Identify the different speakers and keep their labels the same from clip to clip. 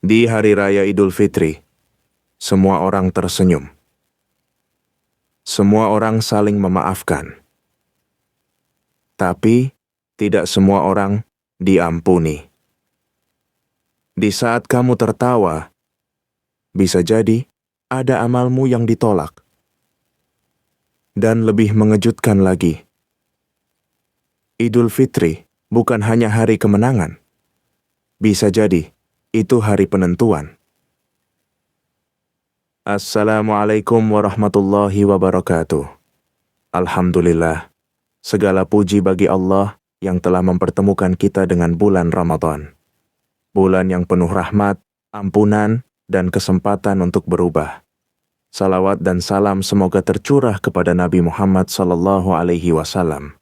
Speaker 1: Di Hari Raya Idul Fitri, semua orang tersenyum. Semua orang saling memaafkan. Tapi, tidak semua orang diampuni. Di saat kamu tertawa, bisa jadi ada amalmu yang ditolak. Dan lebih mengejutkan lagi, Idul Fitri bukan hanya hari kemenangan. Bisa jadi, itu hari penentuan. Assalamualaikum warahmatullahi wabarakatuh. Alhamdulillah, segala puji bagi Allah yang telah mempertemukan kita dengan bulan Ramadan. Bulan yang penuh rahmat, ampunan, dan kesempatan untuk berubah. Salawat dan salam semoga tercurah kepada Nabi Muhammad SAW,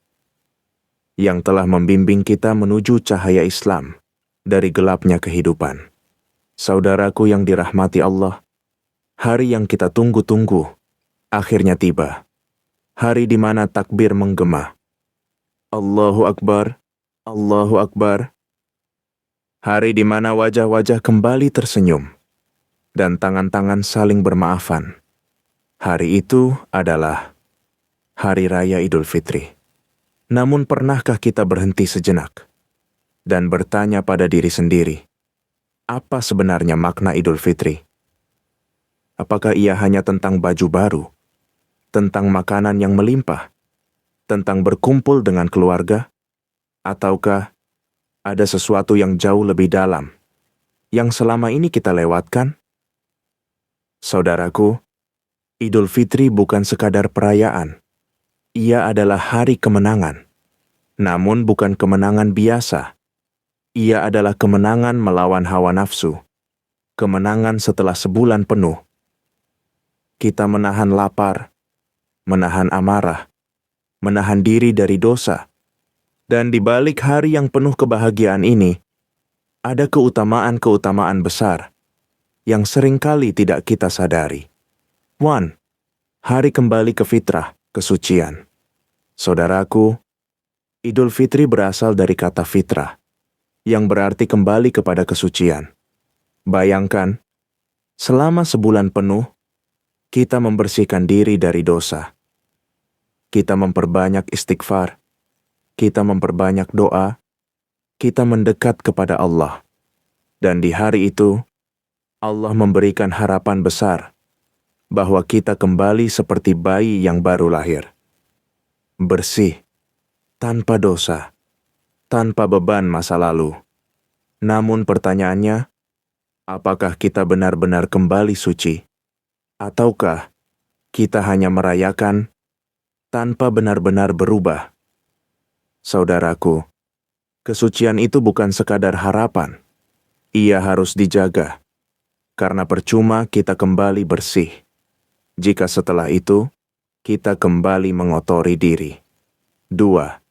Speaker 1: yang telah membimbing kita menuju cahaya Islam dari gelapnya kehidupan. Saudaraku yang dirahmati Allah, hari yang kita tunggu-tunggu akhirnya tiba. Hari di mana takbir menggema. Allahu Akbar, Allahu Akbar. Hari di mana wajah-wajah kembali tersenyum dan tangan-tangan saling bermaafan. Hari itu adalah Hari Raya Idul Fitri. Namun pernahkah kita berhenti sejenak dan bertanya pada diri sendiri, apa sebenarnya makna Idul Fitri? Apakah ia hanya tentang baju baru, tentang makanan yang melimpah, tentang berkumpul dengan keluarga, ataukah ada sesuatu yang jauh lebih dalam yang selama ini kita lewatkan? Saudaraku, Idul Fitri bukan sekadar perayaan. Ia adalah hari kemenangan. Namun bukan kemenangan biasa. Ia adalah kemenangan melawan hawa nafsu. Kemenangan setelah sebulan penuh. Kita menahan lapar, menahan amarah, menahan diri dari dosa. Dan di balik hari yang penuh kebahagiaan ini, ada keutamaan-keutamaan besar yang seringkali tidak kita sadari. 1. Hari kembali ke fitrah, kesucian. Saudaraku, Idul Fitri berasal dari kata fitrah, yang berarti kembali kepada kesucian. Bayangkan, selama sebulan penuh, kita membersihkan diri dari dosa. Kita memperbanyak istighfar, kita memperbanyak doa, kita mendekat kepada Allah. Dan di hari itu, Allah memberikan harapan besar bahwa kita kembali seperti bayi yang baru lahir. Bersih, tanpa dosa, tanpa beban masa lalu. Namun pertanyaannya, apakah kita benar-benar kembali suci? Ataukah kita hanya merayakan tanpa benar-benar berubah? Saudaraku, kesucian itu bukan sekadar harapan. Ia harus dijaga, karena percuma kita kembali bersih jika setelah itu kita kembali mengotori diri. 2.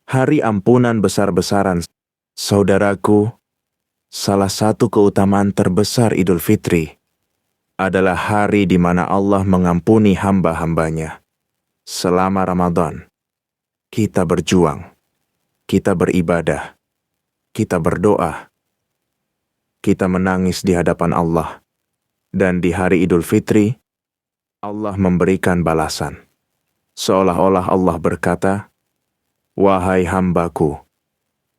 Speaker 1: Hari ampunan besar-besaran. Saudaraku, salah satu keutamaan terbesar Idul Fitri adalah hari di mana Allah mengampuni hamba-hambanya. Selama Ramadan, kita berjuang, kita beribadah, kita berdoa, kita menangis di hadapan Allah. Dan di hari Idul Fitri, Allah memberikan balasan. Seolah-olah Allah berkata, "Wahai hambaku,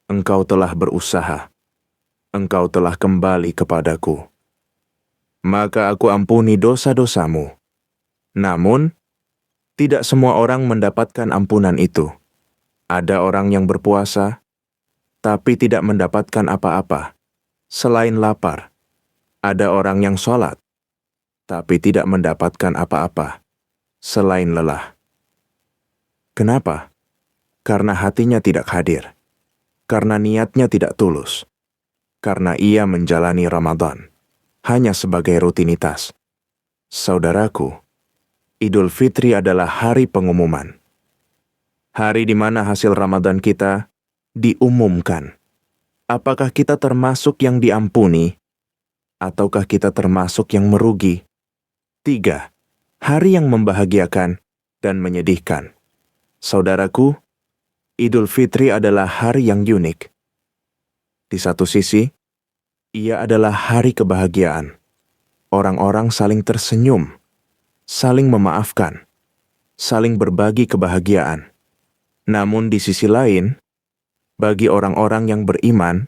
Speaker 1: engkau telah berusaha, engkau telah kembali kepadaku. Maka aku ampuni dosa-dosamu." Namun, tidak semua orang mendapatkan ampunan itu. Ada orang yang berpuasa, tapi tidak mendapatkan apa-apa, selain lapar. Ada orang yang sholat, tapi tidak mendapatkan apa-apa, selain lelah. Kenapa? Karena hatinya tidak hadir. Karena niatnya tidak tulus. Karena ia menjalani Ramadan hanya sebagai rutinitas. Saudaraku, Idul Fitri adalah hari pengumuman. Hari di mana hasil Ramadan kita diumumkan. Apakah kita termasuk yang diampuni, ataukah kita termasuk yang merugi? 3. Hari yang membahagiakan dan menyedihkan. Saudaraku, Idul Fitri adalah hari yang unik. Di satu sisi, Ia adalah hari kebahagiaan. Orang-orang saling tersenyum, saling memaafkan, saling berbagi kebahagiaan. Namun di sisi lain, bagi orang-orang yang beriman,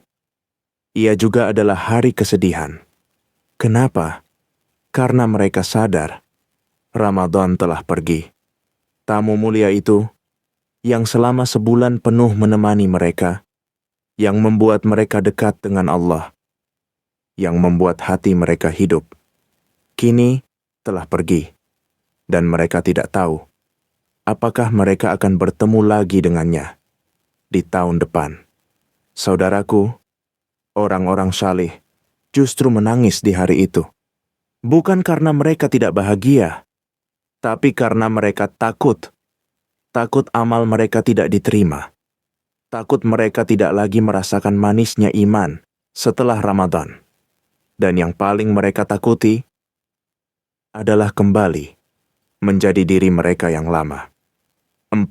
Speaker 1: ia juga adalah hari kesedihan. Kenapa? Karena mereka sadar Ramadan telah pergi. Tamu mulia itu, yang selama sebulan penuh menemani mereka, yang membuat mereka dekat dengan Allah, yang membuat hati mereka hidup, kini telah pergi, dan mereka tidak tahu apakah mereka akan bertemu lagi dengannya di tahun depan. Saudaraku, orang-orang saleh justru menangis di hari itu. Bukan karena mereka tidak bahagia, tapi karena mereka takut amal mereka tidak diterima. Takut mereka tidak lagi merasakan manisnya iman setelah Ramadan. Dan yang paling mereka takuti adalah kembali menjadi diri mereka yang lama. 4.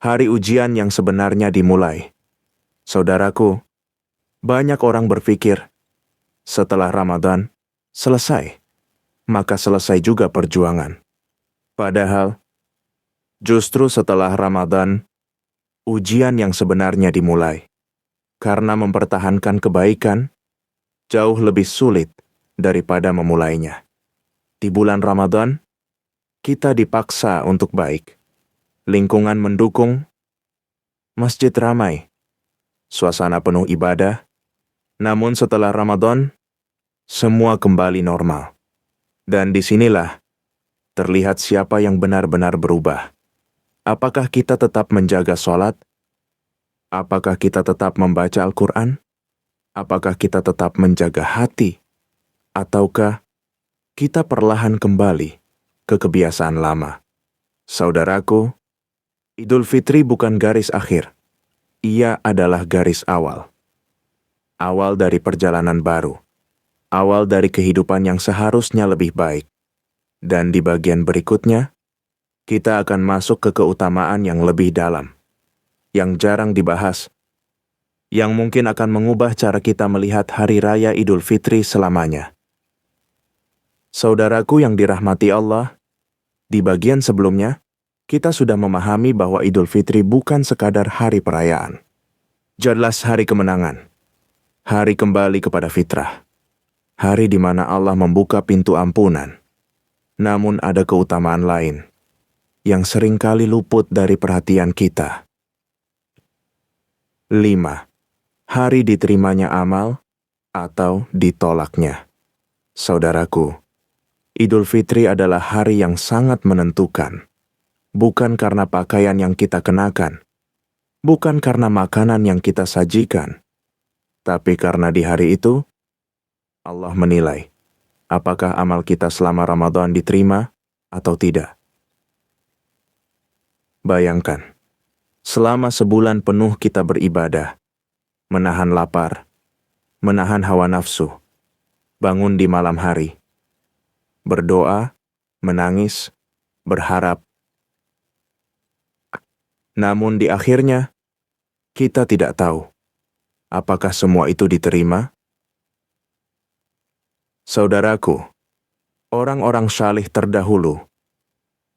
Speaker 1: Hari ujian yang sebenarnya dimulai. Saudaraku, banyak orang berpikir, setelah Ramadan, selesai, maka selesai juga perjuangan. Padahal, justru setelah Ramadan, ujian yang sebenarnya dimulai. Karena mempertahankan kebaikan jauh lebih sulit daripada memulainya. Di bulan Ramadan, kita dipaksa untuk baik. Lingkungan mendukung, masjid ramai, suasana penuh ibadah. Namun setelah Ramadan, semua kembali normal. Dan disinilah terlihat siapa yang benar-benar berubah. Apakah kita tetap menjaga sholat? Apakah kita tetap membaca Al-Quran? Apakah kita tetap menjaga hati? Ataukah kita perlahan kembali ke kebiasaan lama? Saudaraku, Idul Fitri bukan garis akhir. Ia adalah garis awal. Awal dari perjalanan baru. Awal dari kehidupan yang seharusnya lebih baik. Dan di bagian berikutnya, kita akan masuk ke keutamaan yang lebih dalam, yang jarang dibahas, yang mungkin akan mengubah cara kita melihat Hari Raya Idul Fitri selamanya. Saudaraku yang dirahmati Allah, di bagian sebelumnya, kita sudah memahami bahwa Idul Fitri bukan sekadar hari perayaan. Jelas hari kemenangan, hari kembali kepada fitrah, hari di mana Allah membuka pintu ampunan. Namun ada keutamaan lain yang seringkali luput dari perhatian kita. 5. Hari diterimanya amal atau ditolaknya. Saudaraku, Idul Fitri adalah hari yang sangat menentukan. Bukan karena pakaian yang kita kenakan, bukan karena makanan yang kita sajikan, tapi karena di hari itu, Allah menilai apakah amal kita selama Ramadan diterima atau tidak. Bayangkan, selama sebulan penuh kita beribadah, menahan lapar, menahan hawa nafsu, bangun di malam hari, berdoa, menangis, berharap. Namun di akhirnya, kita tidak tahu apakah semua itu diterima. Saudaraku, orang-orang saleh terdahulu,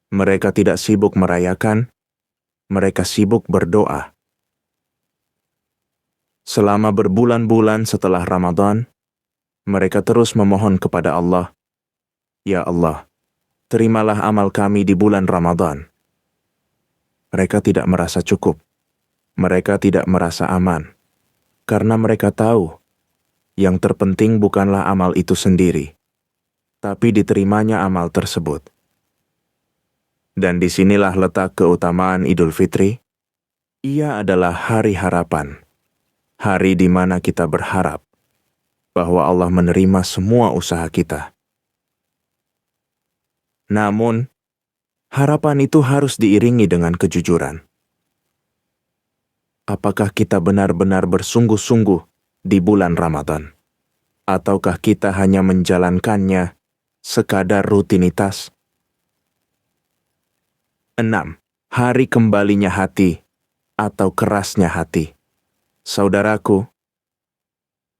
Speaker 1: mereka tidak sibuk merayakan, mereka sibuk berdoa. Selama berbulan-bulan setelah Ramadan, mereka terus memohon kepada Allah, "Ya Allah, terimalah amal kami di bulan Ramadan." Mereka tidak merasa cukup. Mereka tidak merasa aman. Karena mereka tahu, yang terpenting bukanlah amal itu sendiri, tapi diterimanya amal tersebut. Dan disinilah letak keutamaan Idul Fitri. Ia adalah hari harapan. Hari di mana kita berharap bahwa Allah menerima semua usaha kita. Namun, harapan itu harus diiringi dengan kejujuran. Apakah kita benar-benar bersungguh-sungguh di bulan Ramadan? Ataukah kita hanya menjalankannya sekadar rutinitas? 6. Hari kembalinya hati atau kerasnya hati. Saudaraku,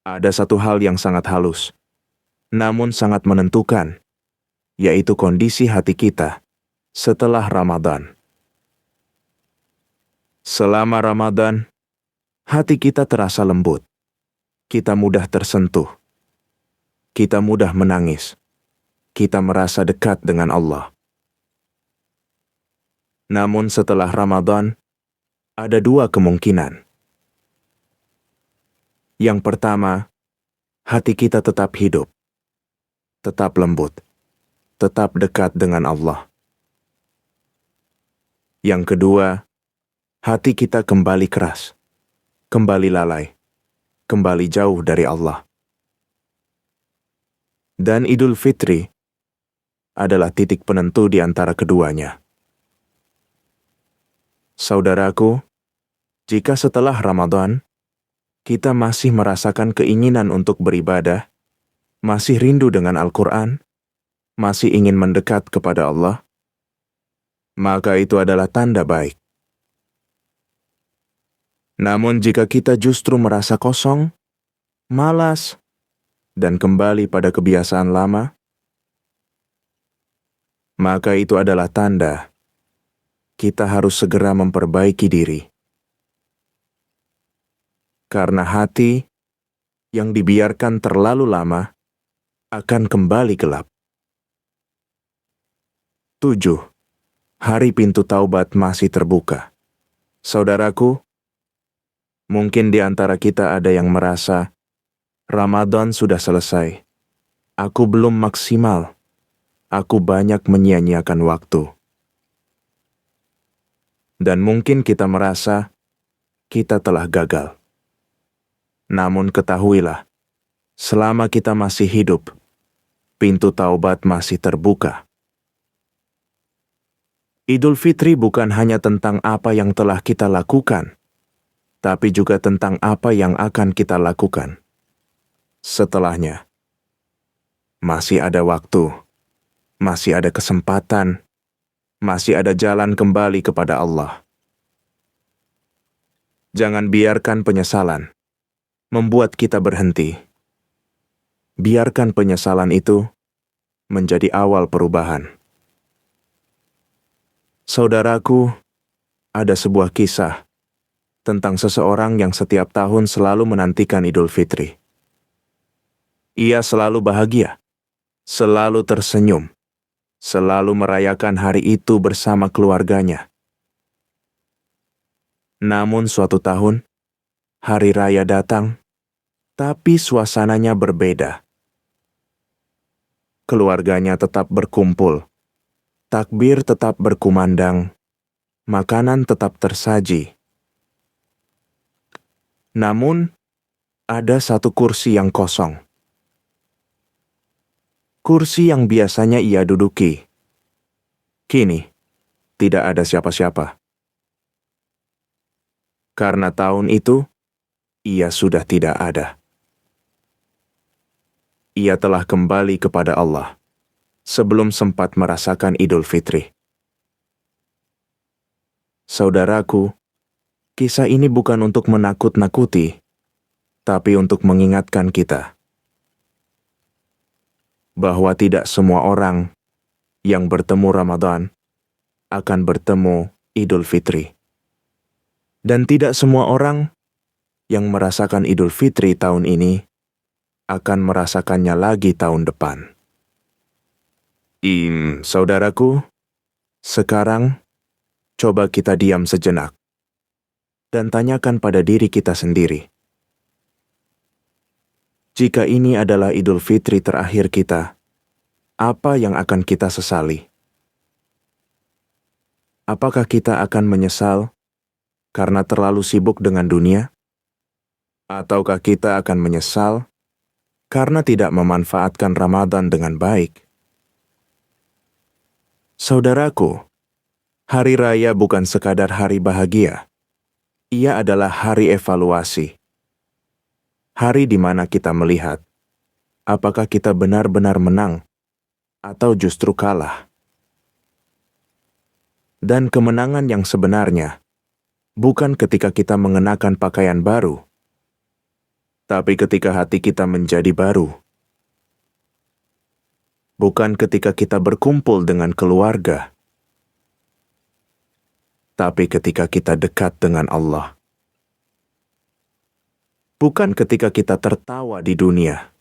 Speaker 1: Ada satu hal yang sangat halus, namun sangat menentukan, yaitu kondisi hati kita setelah Ramadan. Selama Ramadan, hati kita terasa lembut. Kita mudah tersentuh. Kita mudah menangis. Kita merasa dekat dengan Allah. Namun setelah Ramadan, ada dua kemungkinan. Yang pertama, hati kita tetap hidup, tetap lembut, tetap dekat dengan Allah. Yang kedua, hati kita kembali keras, kembali lalai, kembali jauh dari Allah. Dan Idul Fitri adalah titik penentu di antara keduanya. Saudaraku, jika setelah Ramadan, kita masih merasakan keinginan untuk beribadah, masih rindu dengan Al-Quran, masih ingin mendekat kepada Allah, maka itu adalah tanda baik. Namun jika kita justru merasa kosong, malas, dan kembali pada kebiasaan lama, maka itu adalah tanda kita harus segera memperbaiki diri. Karena hati yang dibiarkan terlalu lama akan kembali gelap. 7. Hari pintu taubat masih terbuka. Saudaraku, mungkin di antara kita ada yang merasa, Ramadan sudah selesai. Aku belum maksimal. Aku banyak menyia-nyiakan waktu. Dan mungkin kita merasa, kita telah gagal. Namun ketahuilah, selama kita masih hidup, pintu taubat masih terbuka. Idul Fitri bukan hanya tentang apa yang telah kita lakukan, tapi juga tentang apa yang akan kita lakukan setelahnya. Masih ada waktu, masih ada kesempatan, masih ada jalan kembali kepada Allah. Jangan biarkan penyesalan membuat kita berhenti. Biarkan penyesalan itu menjadi awal perubahan. Saudaraku, ada sebuah kisah tentang seseorang yang setiap tahun selalu menantikan Idul Fitri. Ia selalu bahagia, selalu tersenyum, selalu merayakan hari itu bersama keluarganya. Namun suatu tahun, hari raya datang, tapi suasananya berbeda. Keluarganya tetap berkumpul, takbir tetap berkumandang, makanan tetap tersaji. Namun, ada satu kursi yang kosong. Kursi yang biasanya ia duduki. Kini, tidak ada siapa-siapa. Karena tahun itu, ia sudah tidak ada. Ia telah kembali kepada Allah sebelum sempat merasakan Idul Fitri. Saudaraku, kisah ini bukan untuk menakut-nakuti, tapi untuk mengingatkan kita bahwa tidak semua orang yang bertemu Ramadan akan bertemu Idul Fitri. Dan tidak semua orang yang merasakan Idul Fitri tahun ini akan merasakannya lagi tahun depan. Saudaraku, sekarang coba kita diam sejenak dan tanyakan pada diri kita sendiri. Jika ini adalah Idul Fitri terakhir kita, apa yang akan kita sesali? Apakah kita akan menyesal karena terlalu sibuk dengan dunia? Ataukah kita akan menyesal karena tidak memanfaatkan Ramadan dengan baik? Saudaraku, hari raya bukan sekadar hari bahagia. Ia adalah hari evaluasi. Hari di mana kita melihat apakah kita benar-benar menang atau justru kalah. Dan kemenangan yang sebenarnya bukan ketika kita mengenakan pakaian baru, tapi ketika hati kita menjadi baru. Bukan ketika kita berkumpul dengan keluarga, tapi ketika kita dekat dengan Allah. Bukan ketika kita tertawa di dunia,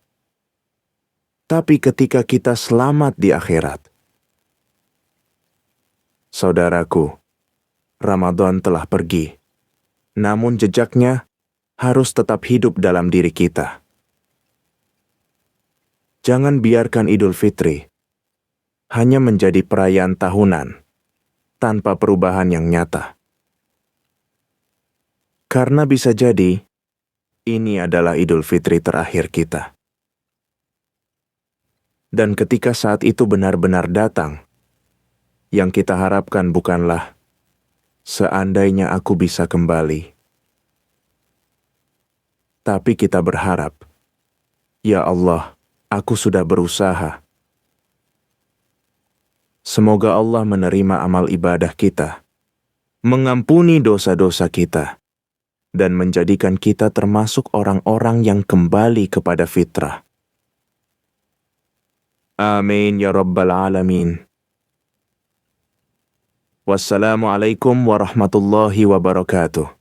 Speaker 1: tapi ketika kita selamat di akhirat. Saudaraku, Ramadan telah pergi, namun jejaknya harus tetap hidup dalam diri kita. Jangan biarkan Idul Fitri hanya menjadi perayaan tahunan tanpa perubahan yang nyata. Karena bisa jadi, ini adalah Idul Fitri terakhir kita. Dan ketika saat itu benar-benar datang, yang kita harapkan bukanlah, seandainya aku bisa kembali. Tapi kita berharap, ya Allah, aku sudah berusaha. Semoga Allah menerima amal ibadah kita, mengampuni dosa-dosa kita, dan menjadikan kita termasuk orang-orang yang kembali kepada fitrah. Amin ya Rabbal Alamin. Wassalamualaikum warahmatullahi wabarakatuh.